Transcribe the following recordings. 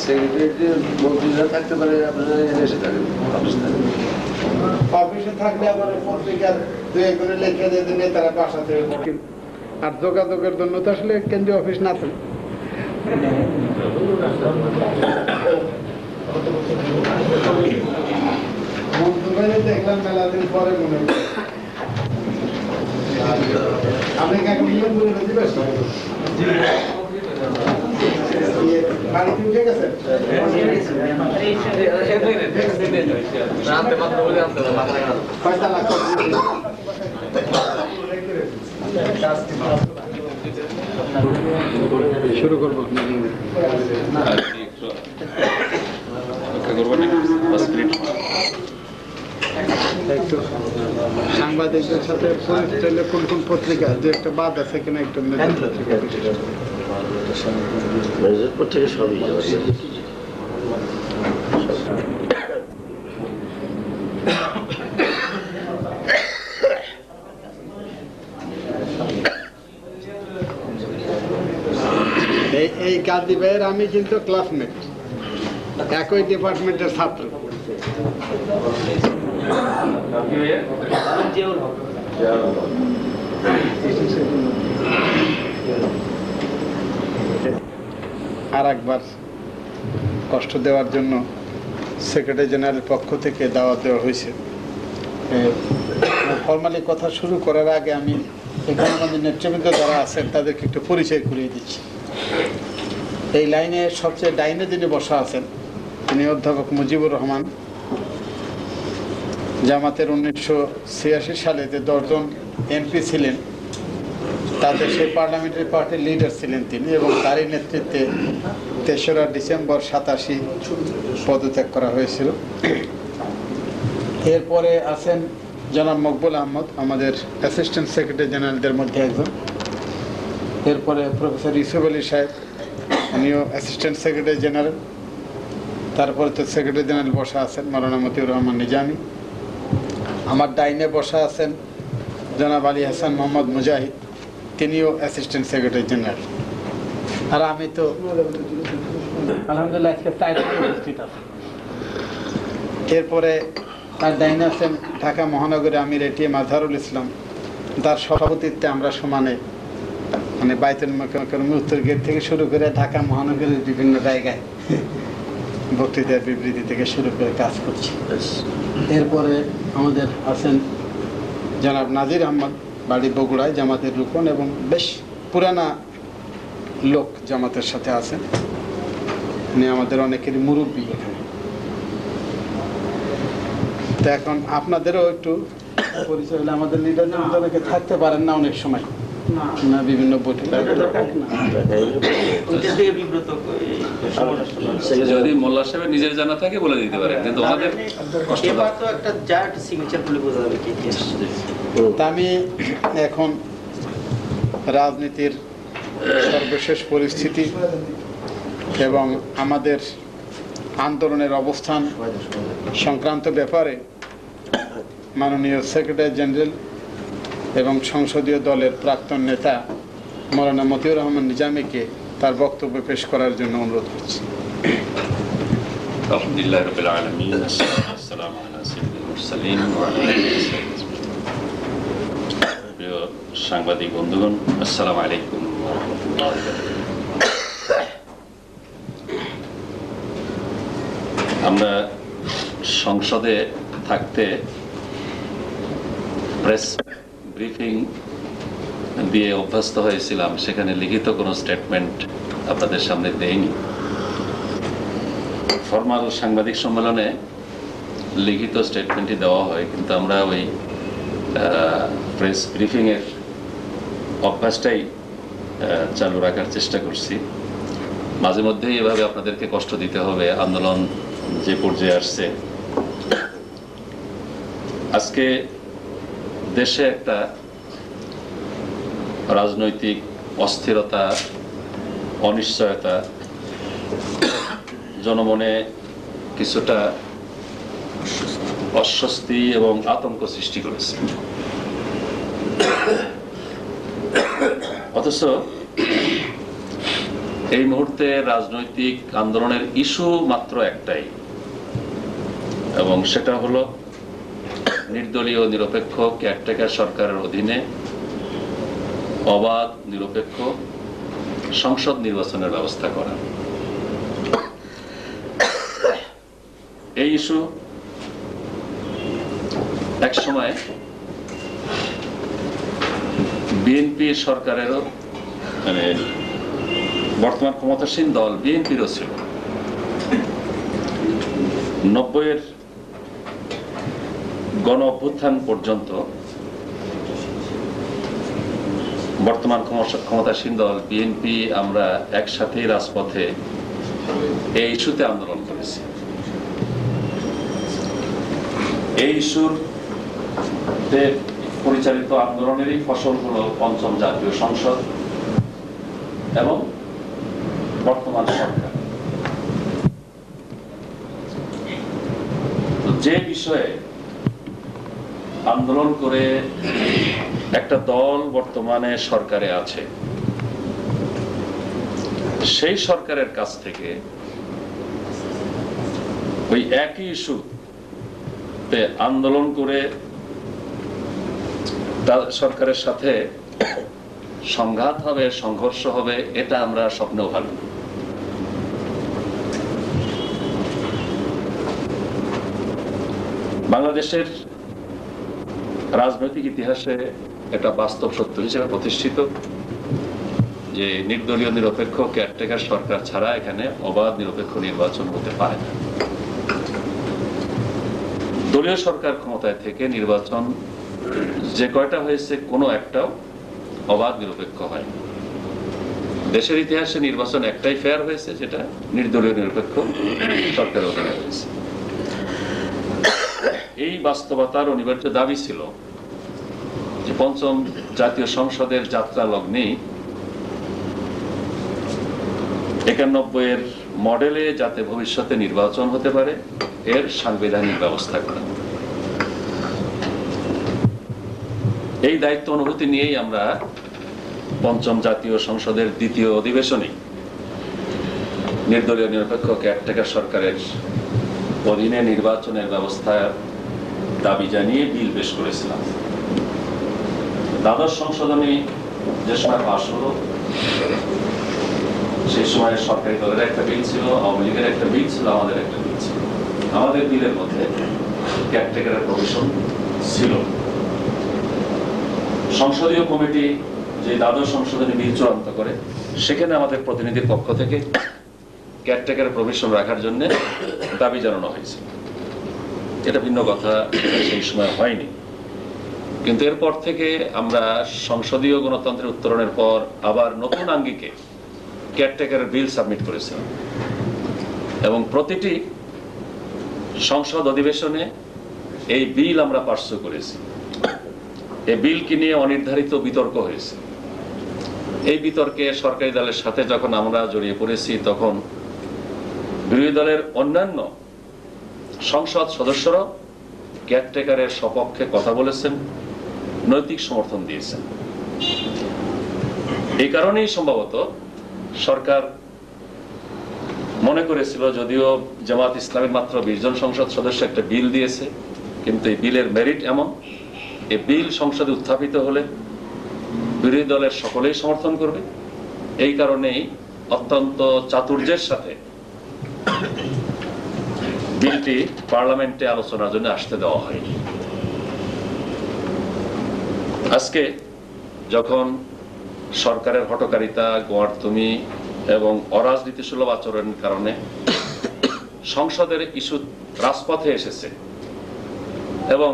Secretary মন্ত্রীরা থাকতে পারে, আপনারা এসে থাকেন অফিসে থাকলে আবার পত্রিকার দুই করে লিখে দিয়ে দিলে তারা বাসা থেকে। আর যোগাযোগের জন্য তো আসলে কেন্দ্রীয় অফিস না তো। দেখলাম মেলা দিন পরে মনে হয় আপনি এখন নিয়ম করে দিবেন। বাড়িতে উঠে গেছে শুরু করবো একটু সাংবাদিকদের সাথে কোন কোন পত্রিকা যে একটা বাদ আছে কিনা একটু পত্রিকা সবই এই গাজী ভাইয়ের আমি কিন্তু ক্লাসমেট, একই ডিপার্টমেন্টের ছাত্র। আর একবার কষ্ট দেওয়ার জন্য সেক্রেটারি জেনারেলের পক্ষ থেকে দাওয়াত দেওয়া হয়েছে। ফর্মালি কথা শুরু করার আগে আমি এখানে আমাদের নেতৃবৃন্দ যারা আছেন তাদেরকে একটু পরিচয় করিয়ে দিচ্ছি। এই লাইনে সবচেয়ে ডাইনে যিনি বসা আছেন তিনি অধ্যাপক মুজিবুর রহমান। জামাতের 1986 সালে যে 10 জন এমপি ছিলেন তাদের সেই পার্লামেন্টারি পার্টির লিডার ছিলেন তিনি, এবং তারই নেতৃত্বে 3রা ডিসেম্বর 87 পদত্যাগ করা হয়েছিল। এরপরে আছেন জনাব মকবুল আহমদ, আমাদের অ্যাসিস্ট্যান্ট সেক্রেটারি জেনারেলদের মধ্যে একজন। এরপরে প্রফেসর ইউসুফ আলী সাহেব, উনিও অ্যাসিস্ট্যান্ট সেক্রেটারি জেনারেল। তারপরে তো সেক্রেটারি জেনারেল বসা আছেন মাওলানা মতিউর রহমান নিজামী। আমার ডাইনে বসা আছেন জনাব আলী হাসান মোহাম্মদ মুজাহিদ, তিনিও অ্যাসিস্ট্যান্ট সেক্রেটারি জেনারেল। আর আমি তো আলহামদুলিল্লাহ আজকে 4 উপস্থিত আছি। এরপরে তার ডাইনে আছেন ঢাকা মহানগরে আমির এটিএম আজহারুল ইসলাম, তার সভাপতিত্বে আমরা সমানে মানে বাইতুল মুকাররম উত্তর গেট থেকে শুরু করে ঢাকা মহানগরের বিভিন্ন জায়গায় বক্তৃতার বিবৃতি থেকে শুরু করে কাজ করছি। এরপরে আমাদের আছেন জনাব নাজির আহমদ, বাড়ি বগুড়ায়, জামাতের রুকন এবং বেশ পুরানা লোক জামাতের সাথে আছেন। উনি আমাদের অনেকেরই মুরব্বী এখানে। তো এখন আপনাদেরও একটু পরিচয় হলে, আমাদের লিডার অনেকে থাকতে পারেন না অনেক সময় না বিভিন্ন বইটি যদি মোল্লা সাহেবের নিজের জানা থাকে বলে দিতে পারেন, কিন্তু আমাদের কষ্ট তো একটা জাস্ট সিগনেচার বলে বোঝা যাবে কি। তা আমি এখন রাজনীতির সর্বশেষ পরিস্থিতি এবং আমাদের আন্দোলনের অবস্থান সংক্রান্ত ব্যাপারে মাননীয় সেক্রেটারি জেনারেল এবং সংসদীয় দলের প্রাক্তন নেতা মাওলানা মতিউর রহমান নিজামীকে তার বক্তব্য পেশ করার জন্য অনুরোধ করছি। আলহামদুলিল্লাহ রাব্বিল আলামিন, আসসালামু আলা সাইয়্যিদিল মুরসালিন ওয়া আলা আলিহি ওয়া সাহবিহি। প্রিয় সাংবাদিক বন্ধুগণ, আসসালামু আলাইকুম ওয়া রাহমাতুল্লাহি ওয়া বারাকাতুহু। আমরা সংসদে থাকতে প্রেস ব্রিফিং দিয়ে অভ্যস্ত হয়েছিলাম, সেখানে লিখিত কোনো স্টেটমেন্ট আপনাদের সামনে দেইনি। ফরমাল সাংবাদিক সম্মেলনে লিখিত স্টেটমেন্টই দেওয়া হয়, কিন্তু আমরা ওই প্রেস ব্রিফিংয়ের অভ্যাসটাই চালু রাখার চেষ্টা করছি। মাঝে মধ্যেই এভাবে আপনাদেরকে কষ্ট দিতে হবে, আন্দোলন যে পর্যায়ে আসছে। আজকে দেশে একটা রাজনৈতিক অস্থিরতা, অনিশ্চয়তা জনমনে কিছুটা অস্বস্তি এবং আতঙ্ক সৃষ্টি করেছে। অথচ এই মুহূর্তে রাজনৈতিক আন্দোলনের ইস্যু মাত্র একটাই, এবং সেটা হলো নির্দলীয় নিরপেক্ষ কেয়ারটেকার সরকারের অধীনে অবাধ নিরপেক্ষ সংসদ নির্বাচনের ব্যবস্থা করা। এই ইস্যু এক সময় বিএনপি সরকারেরও, মানে বর্তমান ক্ষমতাসীন দল বিএনপিরও ছিল। 90-এর গণ অভ্যুত্থান পর্যন্ত বর্তমান ক্ষমতাসীন দল বিএনপি আমরা একসাথেই রাজপথে এই ইস্যুতে আন্দোলন করেছি। এই ইস্যুতে পরিচালিত আন্দোলনেরই ফসল হলো পঞ্চম জাতীয় সংসদ এবং বর্তমান সরকার। যে বিষয়ে আন্দোলন করে একটা দল বর্তমানে সরকারে আছে, সেই সরকারের কাছ থেকে ওই একই ইস্যুতে আন্দোলন করে সরকারের সাথে সংঘাত হবে, সংঘর্ষ হবে, এটা আমরা স্বপ্নেও ভাবি না। বাংলাদেশের রাজনৈতিক ইতিহাসে একটা বাস্তব সত্য হিসেবে প্রতিষ্ঠিত যে নির্দলীয় নিরপেক্ষ কেয়ারটেকার সরকার ছাড়া এখানে অবাধ নিরপেক্ষ নির্বাচন হতে পারে না। দলীয় সরকার ক্ষমতায় থেকে নির্বাচন যে কয়টা হয়েছে কোনো একটাও অবাধ নিরপেক্ষ হয়। দেশের ইতিহাসে নির্বাচন একটাই ফেয়ার হয়েছে, যেটা নির্দলীয় নিরপেক্ষ সরকারের অধীনে হয়েছে। এই বাস্তবতার অনিবার্য দাবি ছিল যে পঞ্চম জাতীয় সংসদের যাত্রা লগ্নেই 91-এর মডেলে যাতে ভবিষ্যতে নির্বাচন হতে পারে এর সাংবিধানিক ব্যবস্থা করা। এই দায়িত্ব অনুভূতি নিয়েই আমরা পঞ্চম জাতীয় সংসদের দ্বিতীয় অধিবেশনে নির্দলীয় নিরপেক্ষ কেয়ারটেকার সরকারের অধীনে নির্বাচনের ব্যবস্থার দাবি জানিয়ে বিল পেশ করেছিলাম। দ্বাদশ সংশোধনী যে সময় পাশ হলো, সেই সময় সরকারি দলের একটা বিল ছিল, আওয়ামী লীগের একটা বিল ছিল, আমাদের একটা বিল ছিল। আমাদের বিলের মধ্যে কেয়ারটেকারের প্রভিশন ছিল। সংসদীয় কমিটি যে দ্বাদশ সংশোধনী বিল চূড়ান্ত করে, সেখানে আমাদের প্রতিনিধির পক্ষ থেকে কেয়ারটেকারের প্রভিশন রাখার জন্য দাবি জানানো হয়েছে। এটা ভিন্ন কথা, সেই সময় হয়নি। কিন্তু এরপর থেকে আমরা সংসদীয় গণতন্ত্রের উত্তরণের পর আবার নতুন আঙ্গিকে কেয়ারটেকারের বিল সাবমিট করেছিলাম, এবং প্রতিটি সংসদ অধিবেশনে এই বিল আমরা পার্সু করেছি। এই বিলকে নিয়ে অনির্ধারিত বিতর্ক হয়েছে। এই বিতর্কে সরকারি দলের সাথে যখন আমরা জড়িয়ে পড়েছি, তখন বিরোধী দলের অন্যান্য সংসদ সদস্যরা কেয়ারটেকারের সপক্ষে কথা বলেছেন, নৈতিক সমর্থন দিয়েছেন। এই কারণেই সম্ভবত সরকার মনে করেছিল, যদিও জামাত ইসলামের মাত্র 20 জন সংসদ সদস্য একটা বিল দিয়েছে, কিন্তু এই বিলের মেরিট এমন, এই বিল সংসদে উত্থাপিত হলে বিরোধী দলের সকলেই সমর্থন করবে। এই কারণেই অত্যন্ত চাতুর্যের সাথে বিলটি পার্লামেন্টে আলোচনার জন্য আসতে দেওয়া হয়নি। আজকে যখন সরকারের হঠকারিতা, গোয়ার্তুমি এবং অরাজনীতিসুলভ আচরণের কারণে সংসদের ইস্যু রাজপথে এসেছে এবং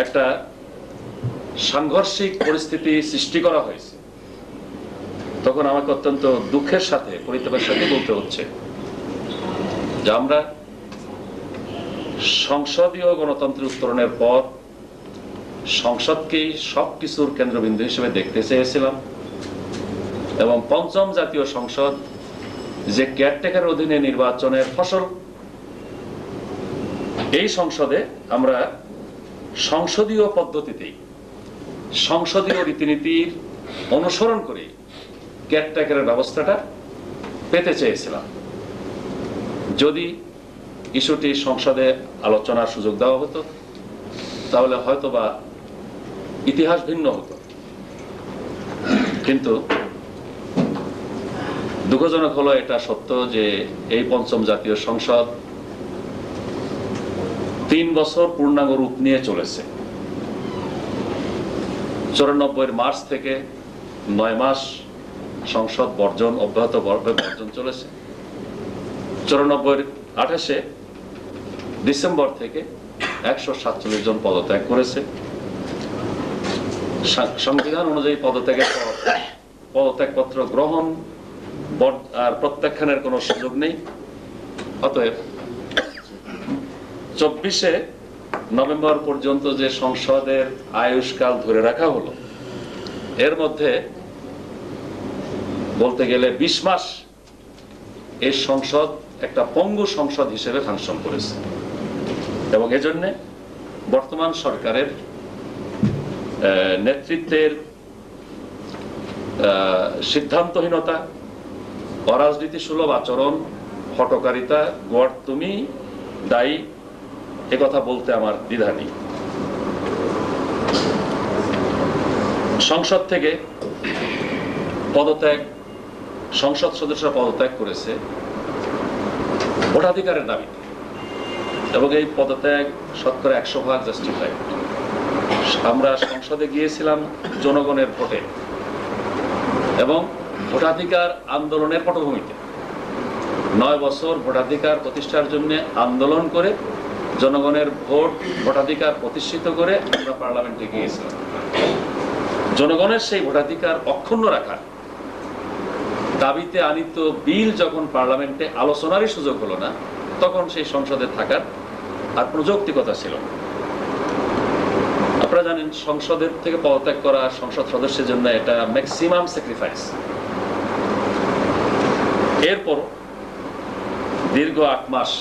একটা সাংঘর্ষিক পরিস্থিতি সৃষ্টি করা হয়েছে, তখন আমাকে অত্যন্ত দুঃখের সাথে, পরিতাপের সাথে বলতে হচ্ছে যে আমরা সংসদীয় গণতন্ত্রের উত্তরণের পর সংসদকেই সবকিছুর কেন্দ্রবিন্দু হিসেবে দেখতে চেয়েছিলাম, এবং পঞ্চম জাতীয় সংসদ যে কেয়ারটেকার অধীনে নির্বাচনের ফসল, এই সংসদে আমরা সংসদীয় পদ্ধতিতেই, সংসদীয় রীতিনীতির অনুসরণ করে কেয়ারটেকারের ব্যবস্থাটা পেতে চেয়েছিলাম। যদি ইস্যুটি সংসদে আলোচনার সুযোগ দেওয়া হতো তাহলে হয়তোবা ইতিহাস ভিন্ন হতো। কিন্তু দুঃখজনক হলো এটা সত্য যে এই পঞ্চম জাতীয় সংসদ 3 বছর পূর্ণাঙ্গ রূপ নিয়ে চলেছে। 94 মার্চ থেকে 9 মাস সংসদ বর্জন অব্যাহত বর্জন চলেছে। 94-28 ডিসেম্বর থেকে 147 জন পদত্যাগ করেছে। সংবিধান অনুযায়ী পদত্যাগপত্র গ্রহণ আর প্রত্যাখ্যানের কোনো সুযোগ নেই। অতএব 24 নভেম্বর পর্যন্ত যে সংসদের আয়ুষ্কাল ধরে রাখা হলো, এর মধ্যে বলতে গেলে 20 মাস এই সংসদ একটা পঙ্গু সংসদ হিসেবে ফাংশন করেছে। এবং এজন্য বর্তমান সরকারের নেতৃত্বের সিদ্ধান্তহীনতা, অরাজনীতিসুলভ আচরণ, হঠকারিতা, গোয়ার্তুমি দায়ী, একথা বলতে আমার দ্বিধা নেই। সংসদ থেকে পদত্যাগ, সংসদ সদস্যরা পদত্যাগ করেছে ভোটাধিকারের দাবিতে, এবং এই পদত্যাগ শতকরা 100% জাস্টিফাইড। আমরা সংসদে গিয়েছিলাম জনগণের ভোটে এবং ভোটাধিকার আন্দোলনের পটভূমিতে। 9 বছর ভোটাধিকার প্রতিষ্ঠার জন্য আন্দোলন করে জনগণের ভোটাধিকার প্রতিষ্ঠিত করে আমরা পার্লামেন্টে গিয়েছিলাম। জনগণের সেই ভোটাধিকার অক্ষুণ্ণ রাখার দাবিতে আনিত বিল যখন পার্লামেন্টে আলোচনারই সুযোগ হলো না, তখন সেই সংসদে থাকার আর প্রযুক্তিকতা ছিল না। আপনারা জানেন, সংসদের থেকে পদত্যাগ করা সংসদ সদস্যের জন্য এটা ম্যাক্সিমাম স্যাক্রিফাইস। এরপর দীর্ঘ 8 মাস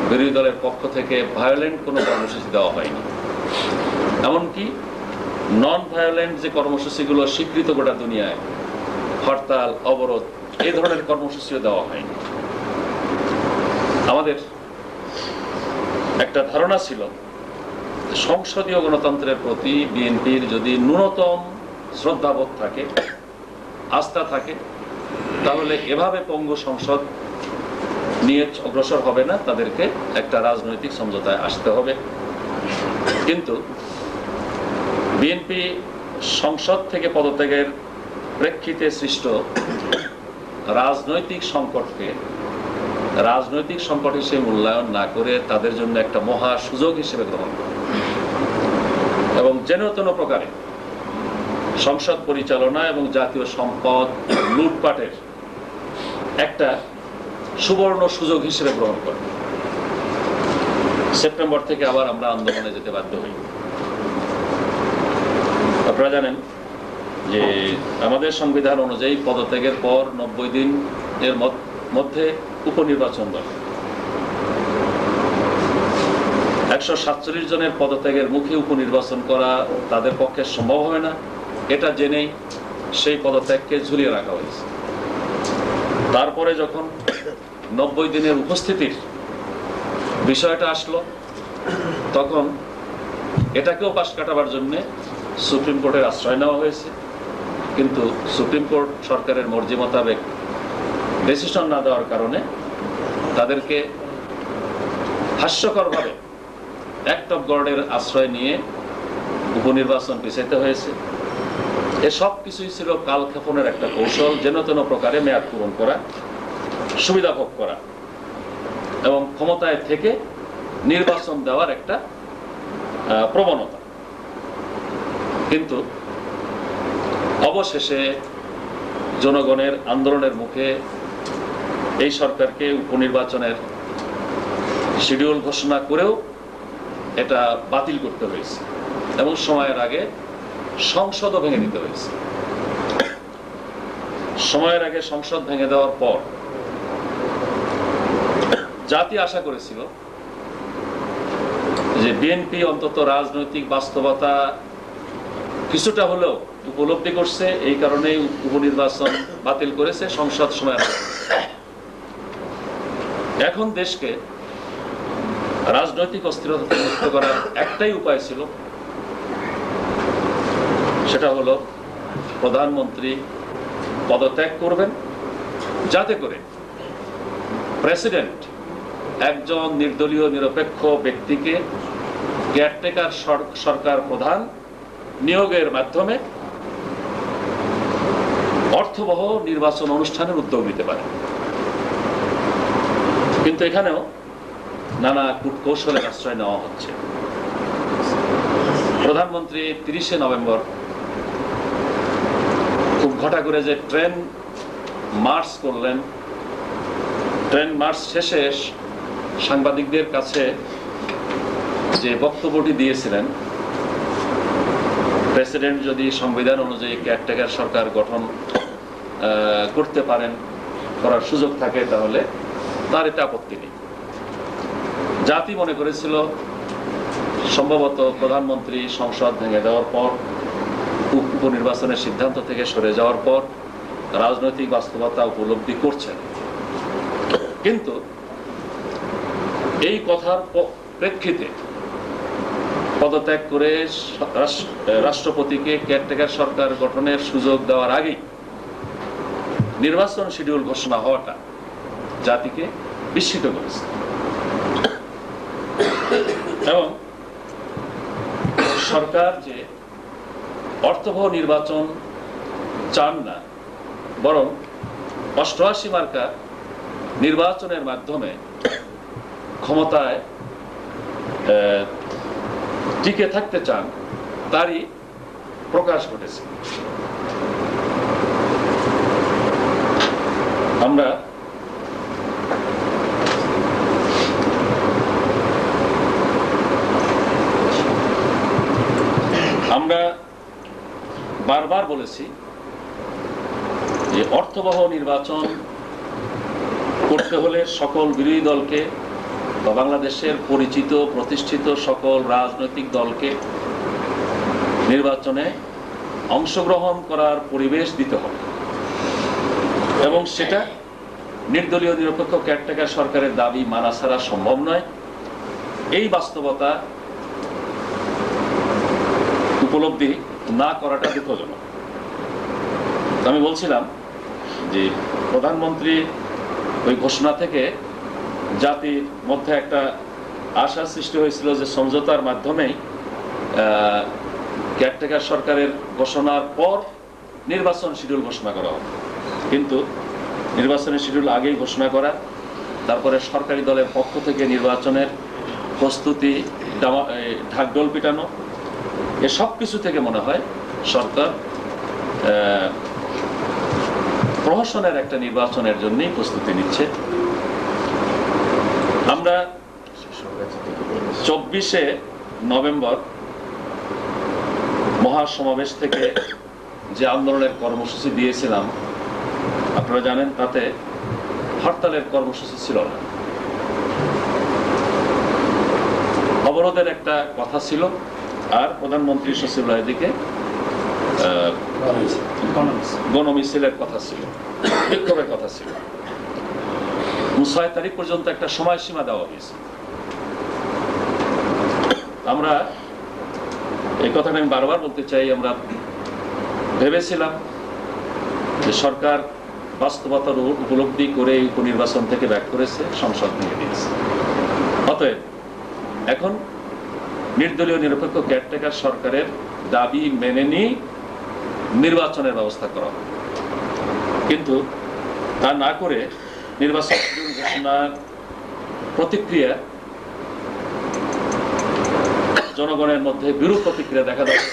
বিরোধী দলের পক্ষ থেকে ভায়োলেন্ট কোনো কর্মসূচি দেওয়া হয়নি। এমনকি নন ভায়োলেন্ট যে কর্মসূচিগুলো স্বীকৃত গোটা দুনিয়ায়, হরতাল, অবরোধ, এই ধরনের কর্মসূচিও দেওয়া হয়নি। আমাদের একটা ধারণা ছিল সংসদীয় গণতন্ত্রের প্রতি বিএনপির যদি ন্যূনতম শ্রদ্ধাবোধ থাকে, আস্থা থাকে, তাহলে এভাবে পঙ্গু সংসদ নিয়ে অগ্রসর হবে না, তাদেরকে একটা রাজনৈতিক সমঝোতায় আসতে হবে। কিন্তু বিএনপি সংসদ থেকে পদত্যাগের প্রেক্ষিতে সৃষ্ট রাজনৈতিক সংকট হিসেবে মূল্যায়ন না করে তাদের জন্য একটা মহা সুযোগ হিসেবে গ্রহণ করে এবং যেন তেন প্রকারে সংসদ পরিচালনা এবং জাতীয় সম্পদ লুটপাটের একটা সুবর্ণ সুযোগ হিসেবে গ্রহণ করে সেপ্টেম্বর থেকে আবার আমরা আন্দোলনে যেতে বাধ্য হই। আপনারা জানেন যে আমাদের সংবিধান অনুযায়ী পদত্যাগের পর 90 দিন এর মধ্যে উপনির্বাচন দরকার। 147 জনের পদত্যাগের মুখে উপনির্বাচন করা তাদের পক্ষে সম্ভব হবে না, এটা জেনেই সেই পদত্যাগকে ঝুলিয়ে রাখা হয়েছে। তারপরে যখন 90 দিনের উপস্থিতির বিষয়টা আসলো, তখন এটাকেও পাশ কাটাবার জন্য সুপ্রিম কোর্টের আশ্রয় নেওয়া হয়েছে। কিন্তু সুপ্রিম কোর্ট সরকারের মর্জি মোতাবেক ডিসিশন না দেওয়ার কারণে তাদেরকে হাস্যকরভাবে অ্যাক্ট অফ গডের আশ্রয় নিয়ে উপনির্বাচন পিছাইতে হয়েছে। এসব কিছুই ছিল কালক্ষেপণের একটা কৌশল, যেন তেন প্রকারে মেয়াদ পূরণ করা, সুবিধা ভোগ করা এবং ক্ষমতায় থেকে নির্বাচন দেওয়ার একটা প্রবণতা। কিন্তু অবশেষে জনগণের আন্দোলনের মুখে এই সরকারকে উপনির্বাচনের শিডিউল ঘোষণা করেও এটা বাতিল করতে হয়েছে এবং সময়ের আগে সংসদও ভেঙে দিতে হয়েছে। সময়ের আগে সংসদ ভেঙে দেওয়ার পর জাতি আশা করেছিল যে বিএনপি অন্তত রাজনৈতিক বাস্তবতা কিছুটা হলেও উপলব্ধি করছে, এই কারণেই উপনির্বাচন বাতিল করেছে, সংসদ সময়। এখন দেশকে রাজনৈতিক অস্থিরতা থেকে মুক্ত করার একটাই উপায় ছিল, সেটা হলো প্রধানমন্ত্রী পদত্যাগ করবেন, যাতে করে প্রেসিডেন্ট একজন নির্দলীয় নিরপেক্ষ ব্যক্তিকে কেয়ারটেকার সরকার প্রধান নিয়োগের মাধ্যমে অর্থবহ নির্বাচন অনুষ্ঠানের উদ্যোগ নিতে পারে। কিন্তু এখানেও নানা কূটকৌশলের আশ্রয় নেওয়া হচ্ছে। প্রধানমন্ত্রী 30শে নভেম্বর খুব ঘটা করে যে ট্রেন মার্চ করলেন, ট্রেন মার্চ শেষে সাংবাদিকদের কাছে যে বক্তব্যটি দিয়েছিলেন, প্রেসিডেন্ট যদি সংবিধান অনুযায়ী কেয়ারটেকার সরকার গঠন করতে পারেন, করার সুযোগ থাকে, তাহলে তার এতে আপত্তি নেই। জাতি মনে করেছিল সম্ভবত প্রধানমন্ত্রী সংসদ ভেঙে দেওয়ার পর, উপনির্বাচনের সিদ্ধান্ত থেকে সরে যাওয়ার পর রাজনৈতিক বাস্তবতা উপলব্ধি করছেন। কিন্তু এই কথার প্রেক্ষিতে পদত্যাগ করে রাষ্ট্রপতিকে কেয়ারটেকার সরকার গঠনের সুযোগ দেওয়ার আগেই নির্বাচন শিডিউল ঘোষণা হওয়াটা জাতিকে বিস্মিত করেছে। এবং সরকার যে অর্থবহ নির্বাচন চান না, বরং 88 মার্কা নির্বাচনের মাধ্যমে ক্ষমতায় টিকে থাকতে চান, তারই প্রকাশ ঘটেছে। আমরা বারবার বলেছি যে অর্থবহ নির্বাচন করতে হলে সকল বিরোধী দলকে বা বাংলাদেশের পরিচিত প্রতিষ্ঠিত সকল রাজনৈতিক দলকে নির্বাচনে অংশগ্রহণ করার পরিবেশ দিতে হবে, এবং সেটা নির্দলীয় নিরপেক্ষ কেয়ারটেকার সরকারের দাবি মানা ছাড়া সম্ভব নয়। এই বাস্তবতা উপলব্ধি না করাটা দুঃখজনক। আমি বলছিলাম যে প্রধানমন্ত্রী ওই ঘোষণা থেকে জাতির মধ্যে একটা আশা সৃষ্টি হয়েছিল যে সমঝোতার মাধ্যমেই কেয়ারটেকার সরকারের ঘোষণার পর নির্বাচন শিডিউল ঘোষণা করা হবে। কিন্তু নির্বাচনের শিডিউল আগেই ঘোষণা করা, তারপরে সরকারি দলের পক্ষ থেকে নির্বাচনের প্রস্তুতি ঢাকঢোল পিটানো, এসব কিছু থেকে মনে হয় সরকার প্রহসনের একটা নির্বাচনের জন্যই প্রস্তুতি নিচ্ছে। আমরা 24শে নভেম্বর মহাসমাবেশ থেকে যে আন্দোলনের কর্মসূচি দিয়েছিলাম, আপনারা জানেন তাতে হরতালের কর্মসূচি ছিল না, অবরোধের একটা কথা ছিল, আর প্রধানমন্ত্রী সচিবালয়ের দিকে গণমিছিলের কথা ছিল, বিক্ষোভের কথা ছিল। 6 তারিখ পর্যন্ত একটা সময়সীমা দেওয়া হয়েছে। আমরা এই কথাটা আমি বারবার বলতে চাই, আমরা ভেবেছিলাম যে সরকার বাস্তবতার উপলব্ধি করে উপনির্বাচন থেকে ব্যাক করেছে, সংসদ ভেঙে দিয়েছে। অতএব এখন নির্দলীয় নিরপেক্ষ কেয়ারটেকার সরকারের দাবি মেনে নিয়ে নির্বাচনের ব্যবস্থা করা হবে। কিন্তু তা না করে নির্বাচন ঘোষণার প্রতিক্রিয়া, জনগণের মধ্যে বিরূপ প্রতিক্রিয়া দেখা যাচ্ছে,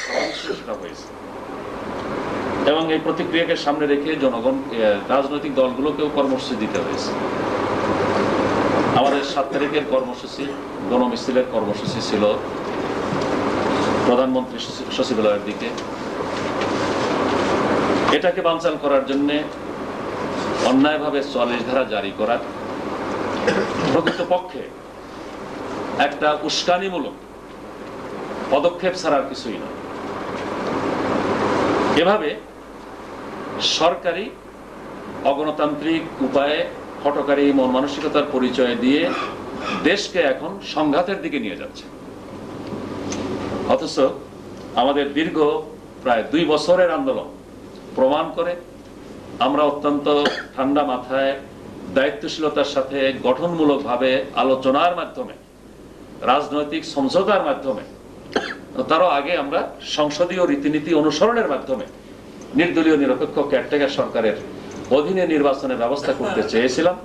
সেটা হয়েছে। এবং এই প্রতিক্রিয়াকে সামনে রেখে জনগণ, রাজনৈতিক দলগুলোকেও কর্মসূচি দিতে হয়েছে। আমাদের 7 তারিখের কর্মসূচি, গণমিছিলের কর্মসূচি ছিল প্রধানমন্ত্রী সচিবালয়ের দিকে। এটাকে বানচাল করার জন্য অন্যায়ভাবে 44 ধারা জারি করা প্রকৃতপক্ষে একটা উস্কানিমূলক পদক্ষেপ ছাড়ার কিছুই নয়। এভাবে সরকারি অগণতান্ত্রিক উপায়ে হঠকারী মন মানসিকতার পরিচয় দিয়ে দেশকে এখন সংঘাতের দিকে নিয়ে যাচ্ছে। অথচ আমাদের দীর্ঘ প্রায় 2 বছরের আন্দোলন প্রমাণ করে আমরা অত্যন্ত ঠান্ডা মাথায় দায়িত্বশীলতার সাথে গঠনমূলকভাবে আলোচনার মাধ্যমে, রাজনৈতিক সমঝোতার মাধ্যমে, তারও আগে আমরা সংসদীয় রীতিনীতি অনুসরণের মাধ্যমে নির্দলীয় নিরপেক্ষ কেয়ারটেকার সরকারের অধীনে নির্বাচনের ব্যবস্থা করতে চেয়েছিলাম।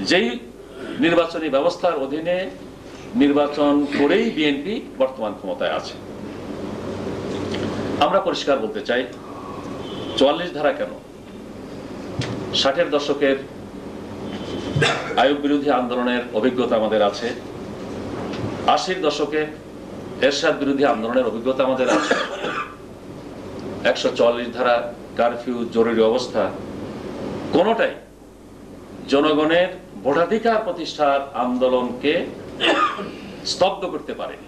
যেই নির্বাচনী ব্যবস্থার অধীনে নির্বাচন করেই বিএনপি বর্তমান ক্ষমতায় আছে। আমরা পরিষ্কার বলতে চাই, 44 ধারা কেন, 60-এর দশকের আইয়ুব বিরোধী আন্দোলনের অভিজ্ঞতা আমাদের আছে, 80-র দশকে এরশাদ বিরোধী আন্দোলনের অভিজ্ঞতা আমাদের আছে। 144 ধারা, কারফিউ, জরুরি অবস্থা কোনোটাই জনগণের ভোটাধিকার প্রতিষ্ঠার আন্দোলনকে স্তব্ধ করতে পারেনি।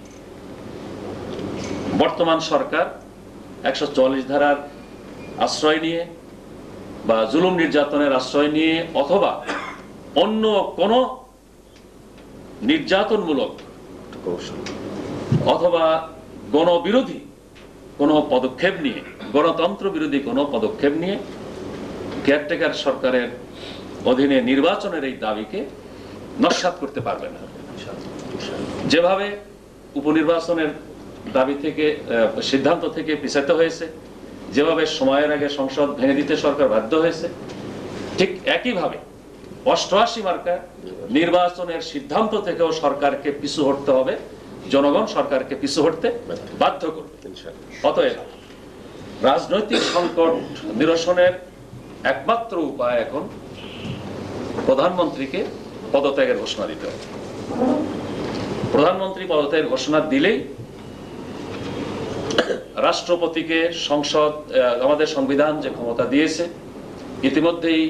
বর্তমান সরকার 144 ধারার আশ্রয় নিয়ে বা জুলুম নির্যাতনের আশ্রয় নিয়ে অথবা অন্য কোনো নির্যাতনমূলক অথবা গণবিরোধী কোনো পদক্ষেপ নিয়ে, গণতন্ত্র বিরোধী কোনো পদক্ষেপ নিয়ে কেয়ারটেকার সরকারের অধীনে নির্বাচনের এই দাবিকে নস্যাৎ করতে পারবে না। যেভাবে উপনির্বাচনের দাবি থেকে, সিদ্ধান্ত থেকে পিছাতে হয়েছে, যেভাবে সময়ের আগে সংসদ ভেঙে দিতে সরকার বাধ্য হয়েছে, ঠিক একইভাবে 88 মার্কা নির্বাচনের সিদ্ধান্ত থেকেও সরকারকে পিছু হটতে হবে, জনগণ সরকারকে পিছু হটতে বাধ্য করবে। অতএব রাজনৈতিক সংকট নিরসনের একমাত্র উপায় এখন প্রধানমন্ত্রীকে পদত্যাগের ঘোষণা দিতে হবে। প্রধানমন্ত্রী পদত্যাগের ঘোষণা দিলেই রাষ্ট্রপতিকে সংসদ, আমাদের সংবিধান যে ক্ষমতা দিয়েছে, ইতিমধ্যেই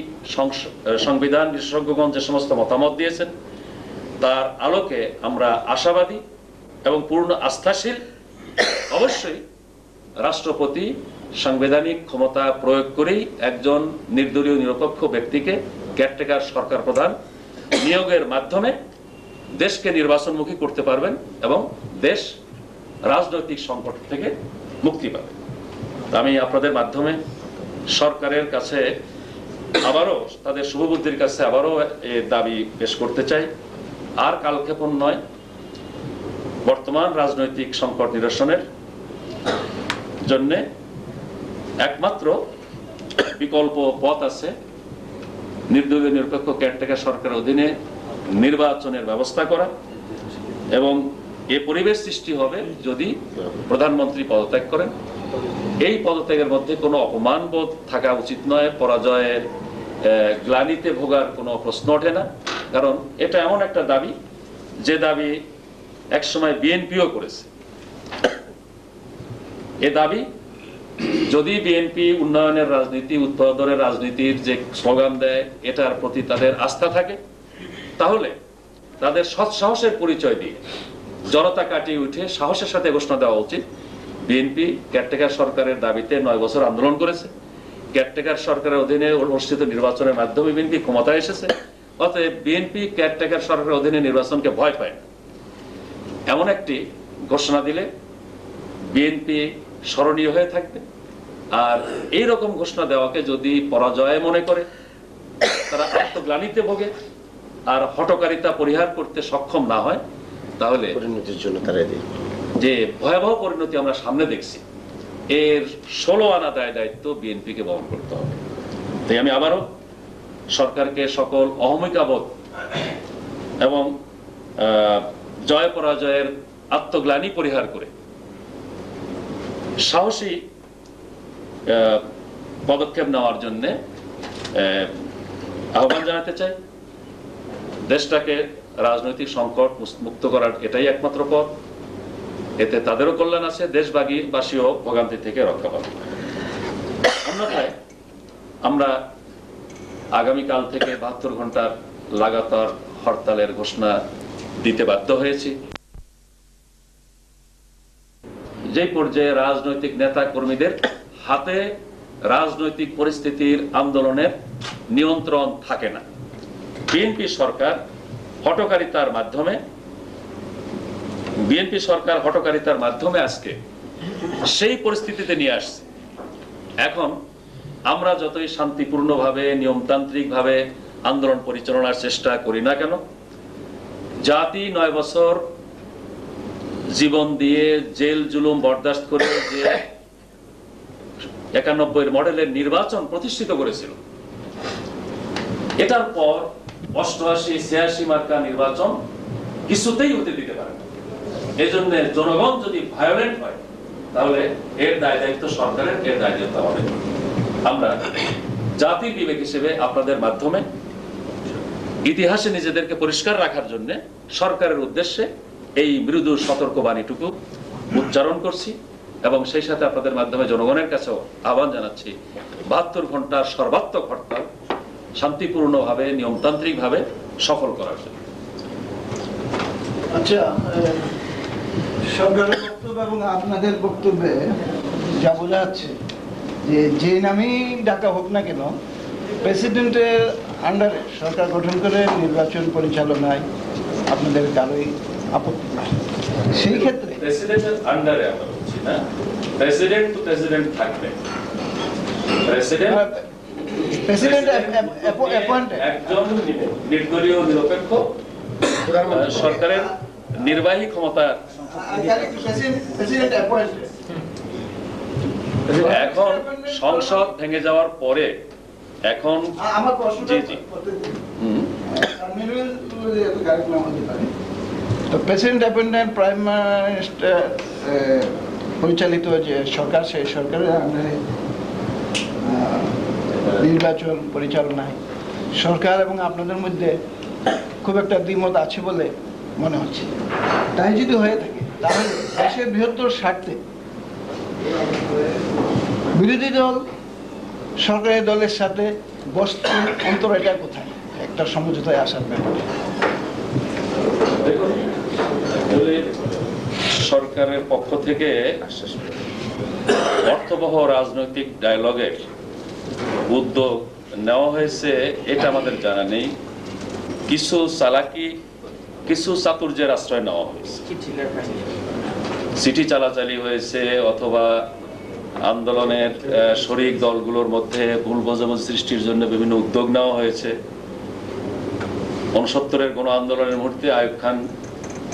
সংবিধান বিশেষজ্ঞগণ যে সমস্ত মতামত দিয়েছেন তার আলোকে আমরা আশাবাদী এবং পূর্ণ আস্থাশীল। অবশ্যই রাষ্ট্রপতি সাংবিধানিক ক্ষমতা প্রয়োগ করেই একজন নির্দলীয় নিরপেক্ষ ব্যক্তিকে কেয়ারটেকার সরকার প্রধান নিয়োগের মাধ্যমে দেশকে নির্বাচনমুখী করতে পারবেন এবং দেশ রাজনৈতিক সংকট থেকে মুক্তি পাবে। আমি আপনাদের মাধ্যমে সরকারের কাছে আবারও, তাদের শুভবুদ্ধির কাছে আবারও এই দাবি পেশ করতে চাই, আর কালক্ষেপণ নয়, বর্তমান রাজনৈতিক সংকট নিরসনের জন্য একমাত্র বিকল্প পথ আছে, নির্দলীয় নিরপেক্ষ কেয়ারটেকার সরকারের অধীনে নির্বাচনের ব্যবস্থা করা, এবং এ পরিবেশ সৃষ্টি হবে যদি প্রধানমন্ত্রী পদত্যাগ করেন। এই পদত্যাগের মধ্যে কোনো অপমানবোধ থাকা উচিত নয়, পরাজয়ের গ্লানিতে ভোগার কোনো প্রশ্ন ওঠে না, কারণ এটা এমন একটা দাবি যে দাবি একসময় বিএনপিও করেছে। এ দাবি যদি বিএনপি উন্নয়নের রাজনীতি, উৎপাদনের রাজনীতির যে স্লোগান দেয়, এটার প্রতি তাদের আস্থা থাকে, তাহলে তাদের সৎ সাহসের পরিচয় দিয়ে জনতা কাটিয়ে উঠে সাহসের সাথে ঘোষণা দেওয়া উচিত বিএনপি কেয়ারটেকার সরকারের দাবিতে 9 বছর আন্দোলন করেছে, কেয়ারটেকার সরকারের অধীনে অনুষ্ঠিত নির্বাচনের মাধ্যমে বিএনপি ক্ষমতায় এসেছে। অতএব বিএনপি কেয়ারটেকার সরকারের অধীনে নির্বাচনকে ভয় পায় না। এমন একটি ঘোষণা দিলে বিএনপি স্মরণীয় হয়ে থাকবে। আর এই রকম ঘোষণা দেওয়াকে যদি পরাজয় মনে করে, তারা আত্মগ্লানিতে ভোগে আর হঠকারিতা পরিহার করতে সক্ষম না হয়, তাহলে পরিণতির জন্য তারা যে ভয়াবহ পরিণতি আমরা সামনে দেখছি, এর 16 আনা দায়িত্ব বিএনপিকে বহন করতে হবে। তাই আমি আবারও সরকারকে সকল অহমিকাবোধ এবং জয় পরাজয়ের আত্মগ্লানি পরিহার করে সাহসী পদক্ষেপ নেওয়ার জন্য আহ্বান জানাতে চাই। দেশটাকে রাজনৈতিক সংকট মুক্ত করার এটাই একমাত্র পথ। এতে তাদেরও কল্যাণ আছে, দেশবাসীও ভোগান্তি থেকে রক্ষা পাবে। অন্যথায় আমরা আগামীকাল থেকে 72 ঘন্টার লাগাতার হরতালের ঘোষণা দিতে বাধ্য হয়েছি। যে পর্যায়ে রাজনৈতিক নেতা কর্মীদের হাতে রাজনৈতিক পরিস্থিতির আন্দোলনের নিয়ন্ত্রণ থাকে না। বিএনপি সরকার হঠকারিতার মাধ্যমে আজকে সেই পরিস্থিতিতে নিয়ে আসছে। এখন আমরা যতই শান্তিপূর্ণভাবে নিয়মতান্ত্রিকভাবে আন্দোলন পরিচালনার চেষ্টা করি না কেন, জাতি 9 বছর জীবন দিয়ে জেল জুলুম বরদাস্ত করে যে 91 মডেলের নির্বাচন প্রতিষ্ঠিত করেছিল, এটার পর 88, 86 মার্কা নির্বাচন কিছুতেই হতে দিতে পারে না। এই জন্য জনগণ যদি ভায়োলেন্ট হয় তাহলে এর দায় দায়িত্ব সরকারের, এর দায় দায়িত্ব আমাদের। আমরা জাতির বিবেক হিসেবে আপনাদের মাধ্যমে ইতিহাসে নিজেদেরকে পরিষ্কার রাখার জন্য সরকারের উদ্দেশ্যে এই মৃদু সতর্কবাণীটুকু উচ্চারণ করছি এবং সেই সাথে আপনাদের মাধ্যমে জনগণের কাছেও আহ্বান জানাচ্ছি 72 ঘন্টার সর্বাত্মক হরতাল শান্তিপূর্ণভাবে নিয়মতান্ত্রিকভাবে সফল করার জন্য। আচ্ছা, সরকারের বক্তব্য এবং আপনাদের বক্তব্যে যা বোঝা যাচ্ছে যে নামেই ডাকা হোক না কেন, প্রেসিডেন্টের আন্ডারে সরকার গঠন করে নির্বাচন পরিচালনায় আপনাদের কারোই আপত্তি নেই। সেই ক্ষেত্রে প্রেসিডেন্টের আন্ডারে আমরা বলছি না, প্রেসিডেন্ট তো প্রেসিডেন্ট থাকবে। প্রেসিডেন্ট অ্যাপয়েন্টেড একজন নির্দলীয় নিরপেক্ষ সরকারের নির্বাহী ক্ষমতা। President appointed. এখন সংসদ ভেঙে যাওয়ার পরে এখন আমার প্রশ্নটা জি। তো প্রেসিডেন্ট অ্যাপয়েন্টেড প্রাইম মিনিস্টার পরিচালিত যে সরকার, সেই সরকারের আন্ডারে নির্বাচন পরিচালনায় সরকার এবং আপনাদের মধ্যে খুব একটা দ্বিমত আছে বলে মনে হচ্ছে। তাই যদি হয়ে থাকে তাহলে দেশের বৃহত্তর স্বার্থে বিরোধী দল সরকারি দলের সাথে বস্তু অন্তর এটা কোথায় একটা সমঝোতায় আসার ব্যাপারে? দেখুন, সরকারের পক্ষ থেকে অর্থবহ রাজনৈতিক ডায়ালগের উদ্যোগ নেওয়া হয়েছে এটা আমাদের জানা নেই। কিছু চালাকি, কিছু চাতুর্যের আশ্রয় নেওয়া হয়েছে, চিঠি চালাচালি হয়েছে অথবা আন্দোলনের শরিক দলগুলোর মধ্যে ভুল বোঝাবুঝি সৃষ্টির জন্য বিভিন্ন উদ্যোগ নেওয়া হয়েছে। 69-এর গণ আন্দোলনের মুহূর্তে আইয়ুব খান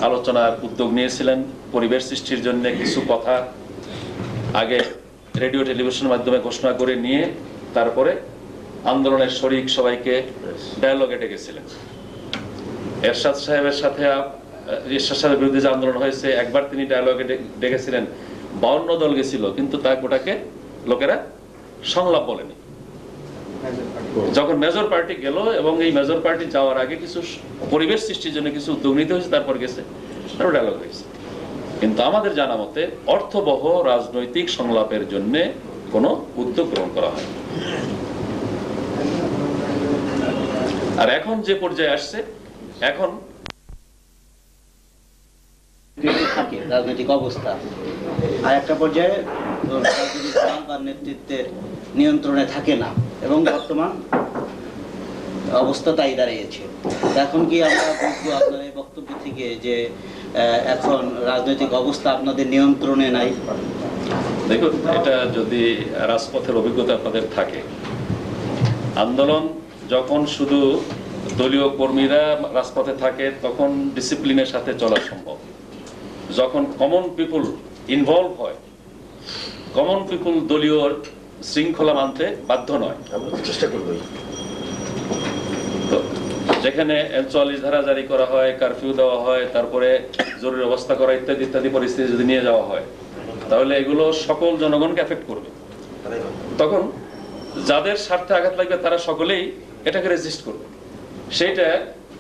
আলোচনার উদ্যোগ নিয়েছিলেন পরিবেশ সৃষ্টির জন্য। কিছু কথা আগে রেডিও টেলিভিশনের মাধ্যমে ঘোষণা করে নিয়ে তারপরে আন্দোলনের শরিক সবাইকে ডায়ালগে ডেকেছিলেন। এরশাদ সাহেবের বিরুদ্ধে যে আন্দোলন হয়েছে, একবার তিনি ডায়ালগে ডেকেছিলেন, 52 দল গেছিল, কিন্তু তা গোটাকে লোকেরা সংলাপ বলেনি। যখন মেজর পার্টি গেল এবং এই মেজর পার্টি যাওয়ার আগে কিছু পরিবেশ সৃষ্টির জন্য কিছু উদ্যোগ নিতে হয়েছে, তারপর গেছে, তারপর ডায়ালগ হয়েছে। কিন্তু আমাদের জানা মতে অর্থবহ রাজনৈতিক সংলাপের জন্য কোনো উদ্যোগ গ্রহণ করা হয়। আর এখন যে পর্যায়ে আসছে, এখন থাকে রাজনৈতিক অবস্থা, আর একটা পর্যায়ে রাজনৈতিক দল বা নেতৃত্বের নিয়ন্ত্রণে থাকে না, এবং বর্তমান অবস্থা তাই দাঁড়িয়েছে। এখন কি আমরা বুঝবো আপনার এই বক্তব্য থেকে যে এখন রাজনৈতিক অবস্থা আপনাদের নিয়ন্ত্রণে নাই? দেখুন, এটা যদি রাজপথের অভিজ্ঞতা আপনাদের থাকে, আন্দোলন যখন শুধু দলীয় কর্মীরা রাজপথে থাকে তখন ডিসিপ্লিনের সাথে চলা সম্ভব। যখন কমন পিপুল ইনভলভ হয়, কমন পিপুল দলীয় শৃঙ্খলা মানতে বাধ্য নয়। চেষ্টা করবো। তো যেখানে 44 ধারা জারি করা হয়, কারফিউ দেওয়া হয়, তারপরে জরুরি অবস্থা করা ইত্যাদি ইত্যাদি পরিস্থিতি যদি নিয়ে যাওয়া হয়, তাহলে এগুলো সকল জনগণকে এফেক্ট করবে। তখন যাদের স্বার্থে আঘাত লাগবে তারা সকলেই এটাকে রেজিস্ট করবে। সেইটা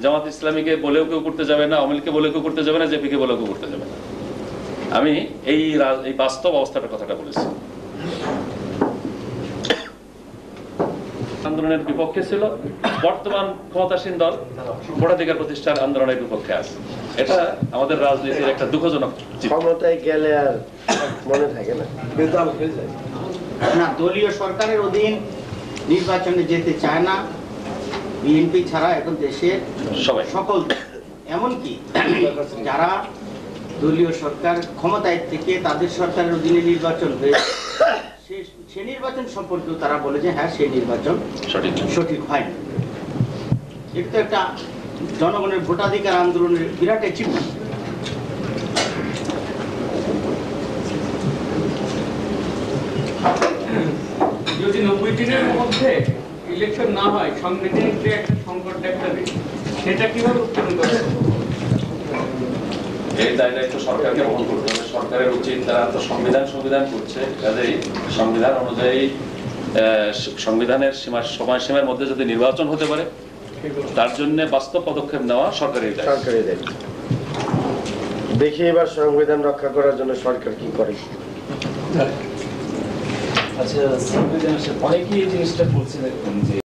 জামাত ইসলামীকে বলেও কেউ করতে যাবে না, আওয়ামী লীগকে বলেও কেউ করতে যাবে না, জেপিকে বলেও কেউ করতে যাবে না। আমি এই বাস্তব অবস্থাটার কথাটা বলেছি। আন্দোলনের বিপক্ষে ছিল, বর্তমান ক্ষমতাসীন দল ভোটাধিকার প্রতিষ্ঠার আন্দোলনের বিপক্ষে আছে। এটা আমাদের রাজনীতির একটা দুঃখজনক। ক্ষমতায় গেলে আর মনে থাকে না, কিন্তু হয়ে যায়। না, দলীয় সরকারের অধীন নির্বাচনে যেতে চায় না বিএনপি ছাড়া এখন দেশের সবাই। সকল দল। এমনকি যারা দলীয় সরকার ক্ষমতায় থেকে তাদের সরকারের অধীনে নির্বাচন হয়েছে সে নির্বাচন সম্পর্কেও তারা বলে যে হ্যাঁ সেই নির্বাচন সঠিক হয়নি। এটা তো একটা জনগণের ভোটাধিকার আন্দোলনের বিরাট অ্যাচিভমেন্ট। যদি 90 দিনের মধ্যে ইলেকশন না হয়, সাংবিধানিক যে একটা সংকট দেখা দেবে, সেটা কিভাবে উত্তরণ করা হবে? এই দায়টা একটু সরকারকে বহন করতে হবে। সরকারের উচিত, তারা তো সংবিধান করছে, কাজেই সংবিধান অনুযায়ী সংবিধানের সময়সীমার মধ্যে যদি নির্বাচন হতে পারে তার জন্য বাস্তব পদক্ষেপ নেওয়া সরকারের দায়িত্ব। সরকারি দায়িত্ব। দেখি এবার সংবিধান রক্ষা করার জন্য সরকার কি করে। আচ্ছা, সংবিধান অনেকেই এই জিনিসটা বলছে দেখুন যে